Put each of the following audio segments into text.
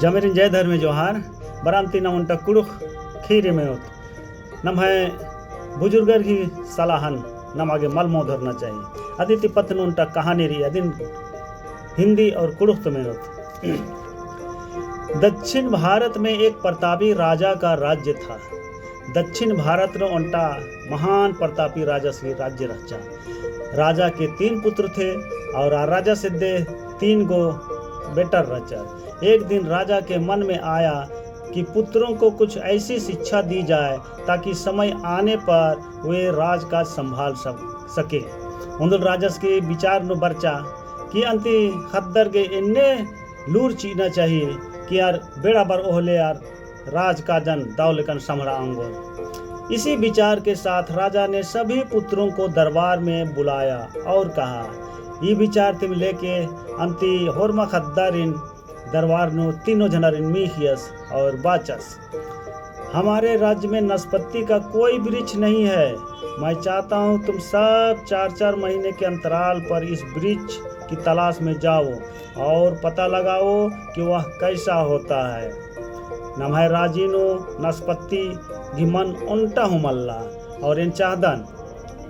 जमेरिन जय धर्मे जोहार बरामती नमुंटा कुड़ुख खीरे में नम है बुजुर्गर की सलाहन नम आगे मल मो धरना चाहिए अदिति पत्न उनटा कहानी रही अदिन हिंदी और कुड़ुख तो में दक्षिण भारत में एक प्रतापी राजा का राज्य था। दक्षिण भारत में उनटा महान प्रतापी राजा से राज्य रचा। राजा के 3 पुत्र थे और राजा सिद्धे 3 गो बेटर रचा। एक दिन राजा के मन में आया कि पुत्रों को कुछ ऐसी शिक्षा दी जाए ताकि समय आने पर वे राजकाज संभाल सके। उन्दुल राजस के विचार नु बरचा कि अंति खद्दर के इन्ने लूर चीना चाहिए कि यार बेड़ा बर ओहले यार राजकाजन दावलेकन समरा अंगोर। इसी विचार के साथ राजा ने सभी पुत्रों को दरबार में बुलाया और कहा, ये विचार तुम लेके अंति होरमा खद्दारिन दरबार नो 3 जनरिन मीहियस और बाचस। हमारे राज्य में नाशपाती का कोई वृक्ष नहीं है। मैं चाहता हूँ तुम सब 4-4 महीने के अंतराल पर इस वृक्ष की तलाश में जाओ और पता लगाओ कि वह कैसा होता है। नमः राजीनो नाशपाती घिमन उल्टा हुमल्ला और इन चाहदन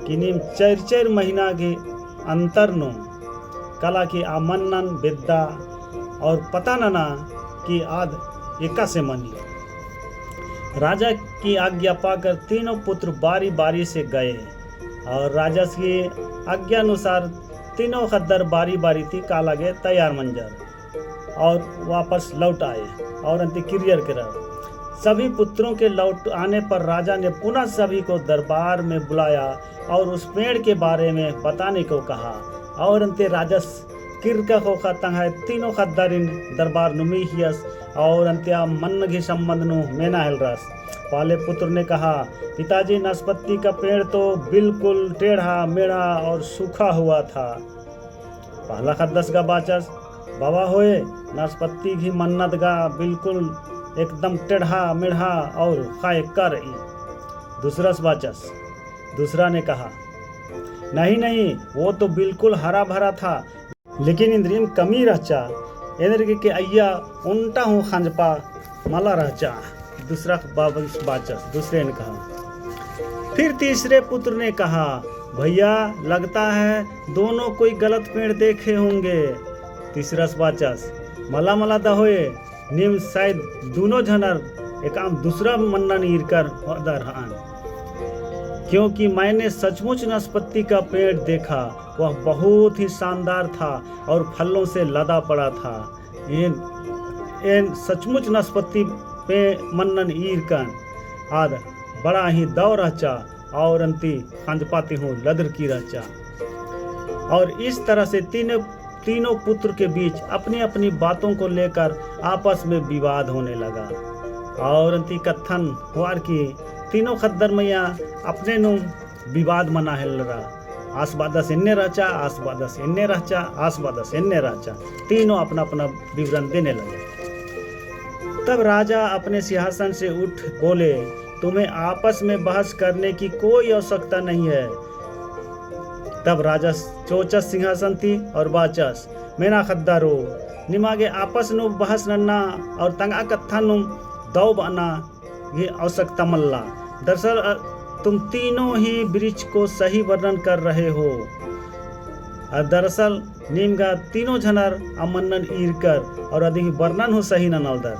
कि निम 4-4 महीना के अंतर नो कला की आमन्नन विद्या और पता ना कि आद एका से मनी। राजा की आज्ञा पाकर 3 पुत्र बारी बारी से गए और राजा की आज्ञा अनुसार 3 खद्दर बारी बारी थी काला गए तैयार मंजर और वापस लौट आए और अंत क्रियर करा। सभी पुत्रों के लौट आने पर राजा ने पुनः सभी को दरबार में बुलाया और उस पेड़ के बारे में बताने को कहा और अंत राजस किरका होखा तंग 3 खद्दरिन दरबार नुमीहियस और अंत्या मन घी संबंध नु मेना हेलरस। पहले पुत्र ने कहा, पिताजी नाशपाती का पेड़ तो बिल्कुल टेढ़ा मेढ़ा और सूखा हुआ था। पहला खद्दस का बाचस, बाबा होए नाशपाती घी मन्नत गा बिल्कुल एकदम टेढ़ा मेढ़ा और खाए कर। दूसरा बाचस दूसरा ने कहा, नहीं वो तो बिल्कुल हरा भरा था लेकिन इंद्रियम कमी रचा एनर्गी के अय्या उल्टा हूँ खंजपा मला रचा। दूसरा बाचस दूसरे ने कहा। फिर तीसरे पुत्र ने कहा, भैया लगता है दोनों कोई गलत पेड़ देखे होंगे। तीसरा बाचस मला दहोए निम शायद दोनों झनर एक आम दूसरा मन्ना नीर कर दरहान, क्योंकि मैंने सचमुच नाशपाती का पेड़ देखा। वह बहुत ही शानदार था और फलों से लदा पड़ा था। इन सचमुच नाशपाती पे मन्नन ईरकन आद बड़ा ही दौ रचा और अंति खंजपाती हूँ लदर की रचा। और इस तरह से तीनों पुत्र के बीच अपनी अपनी बातों को लेकर आपस में विवाद होने लगा और अंति कथन हुआ कि 3 खद्दर मैया अपने नु विवाद मना हेल रहा। आसबादस इन्ने रचा आसबादस इन्ने रचा आसबादस इन्ने रचा। तीनों अपना अपना विवरण देने लगे। तब राजा अपने सिंहासन से उठ बोले, तुम्हें आपस में बहस करने की कोई आवश्यकता नहीं है। तब राजा चोचस सिंहासन थी और बाचस मेना खद्दारो निमागे आपस नु बहस नन्ना और तंगा कत्था नु दौ बना ये आवश्यकता मल्ला। दरअसल तुम तीनों ही वृक्ष को सही वर्णन कर रहे हो। दरअसल नीमगा 3 झनर अमन्नन ईरकर और अधिक वर्णन हो सही ननौदर,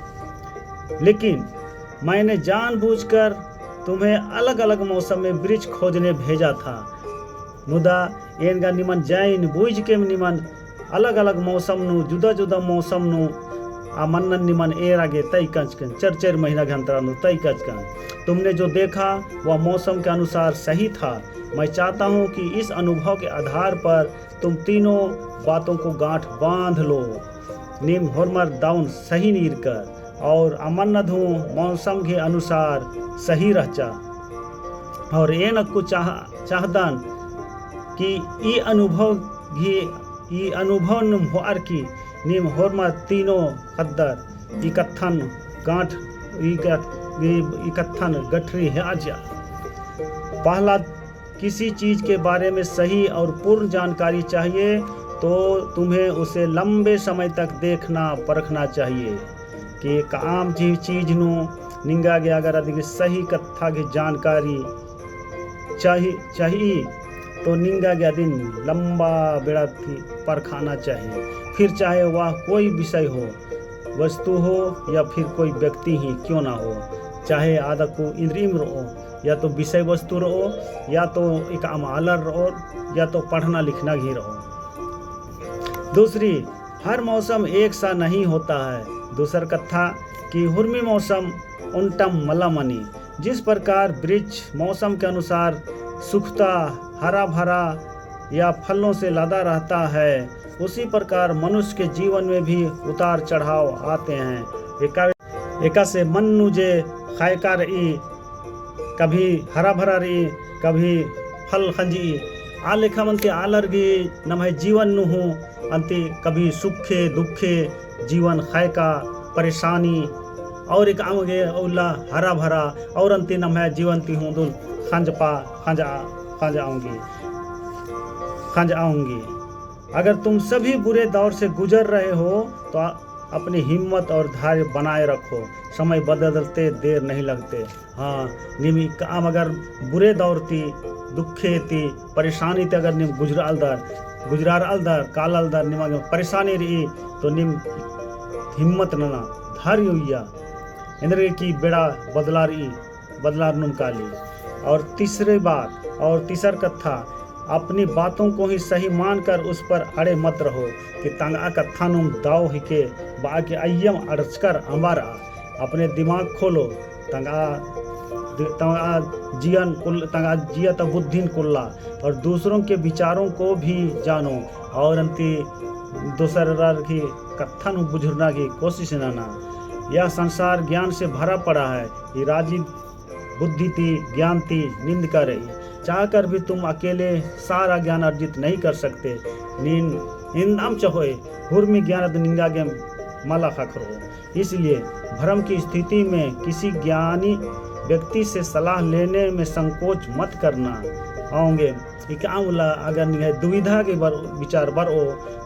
लेकिन मैंने जानबूझकर तुम्हें अलग अलग मौसम में वृक्ष खोजने भेजा था। मुदा एनगा निमन जैन बूझ के निमन अलग अलग मौसम नु जुदा जुदा मौसम नु मन्नन निमन एर आगे तय कचकन 4-4 महीना के अंतराल नु तय कचकन। तुमने जो देखा वह मौसम के अनुसार सही था। मैं चाहता हूँ कि इस अनुभव के आधार पर तुम तीनों बातों को गांठ बांध लो। निम होरमर दाउन सही नीर कर और अमन्न धू मौसम के अनुसार सही रचा और ये न कुछ चाहदन कि ई अनुभव नुहार की निम होरमा 3 खद्दर इकत्थन गांठ इकत्थन गठरी है आजा। पहला, किसी चीज के बारे में सही और पूर्ण जानकारी चाहिए तो तुम्हें उसे लंबे समय तक देखना परखना चाहिए। कि एक आम चीज नु निंगा गया अगर अधिक सही कथा की जानकारी चाहिए तो निंगा गया दिन लंबा बेड़ा थी परखाना चाहिए। फिर चाहे वह कोई विषय हो, वस्तु हो या फिर कोई व्यक्ति ही क्यों ना हो, चाहे आधा को इंद्रियम रहो या तो विषय वस्तु रहो या तो एक अमालर रहो या तो पढ़ना लिखना ही रहो। दूसरी, हर मौसम एक सा नहीं होता है। दूसर कथा कि हुर्मी मौसम उल्टम मलामनी, जिस प्रकार वृक्ष मौसम के अनुसार सूखता हरा भरा या फलों से लदा रहता है, उसी प्रकार मनुष्य के जीवन में भी उतार चढ़ाव आते हैं। एका से मन नुजे खायका रही, कभी हरा भरा रही, कभी फल खंजी आलेखा मनते आलरगी नमः जीवन नुहु अंति कभी सुखे दुखे जीवन खायका परेशानी और एक आमगे औला हरा भरा और अंति नमः जीवंती हूँ दुल खंज आऊंगी। अगर तुम सभी बुरे दौर से गुजर रहे हो तो अपनी हिम्मत और धैर्य बनाए रखो, समय बदलते देर नहीं लगते। हाँ, निमी काम अगर बुरे दौर थी, दुखे थी, परेशानी थी, अगर निम गुजरार अलदर काल अलदर निमा परेशानी रही तो निम हिम्मत नना धैर्य हुआ इंद्र की बेड़ा बदलार नुम काली। और तीसरी बात और तीसर कथा, अपनी बातों को ही सही मानकर उस पर अड़े मत रहो कि तंगा कथा नुम दाव हिके बाके अय्यम अड़चकर अंबारा। अपने दिमाग खोलो, तंगा जिया त बुद्धिन कुल्ला, और दूसरों के विचारों को भी जानो और अंति दूसर की कथा नु बुझुरना की कोशिश ना। यह संसार ज्ञान से भरा पड़ा है, ये राजी बुद्धि थी ज्ञान थी निंद कर रही, चाहकर भी तुम अकेले सारा ज्ञान अर्जित नहीं कर सकते। निंदाम चहोए हुर्मी ज्ञान निंगा के माला खखरो। इसलिए भ्रम की स्थिति में किसी ज्ञानी व्यक्ति से सलाह लेने में संकोच मत करना। आओगे इकामला अगर निगाह दुविधा के विचार बरो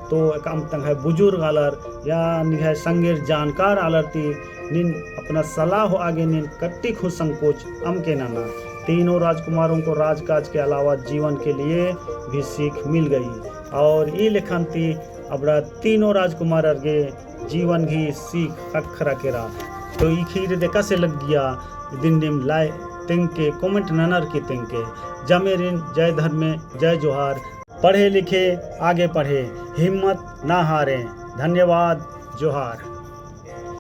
तो काम तंग है बुजुर्ग आलर या निगाह संगेर जानकार आलर ती निन अपना सलाह हो आगे निन कट्टी खुद संकोच अम के नाना। तीनों राजकुमारों को राजकाज के अलावा जीवन के लिए भी सीख मिल गई और ये लेखन थी अपना तीनों राजकुमार के जीवन की सीख अखरा के रहा। तो ये खीर देखा से लग गया दिन निम लाए तिंके कमेंट ननर की तिंके जमेरिन जय धर्म जय जोहार। पढ़े लिखे आगे पढ़े, हिम्मत ना हारें। धन्यवाद। जोहार।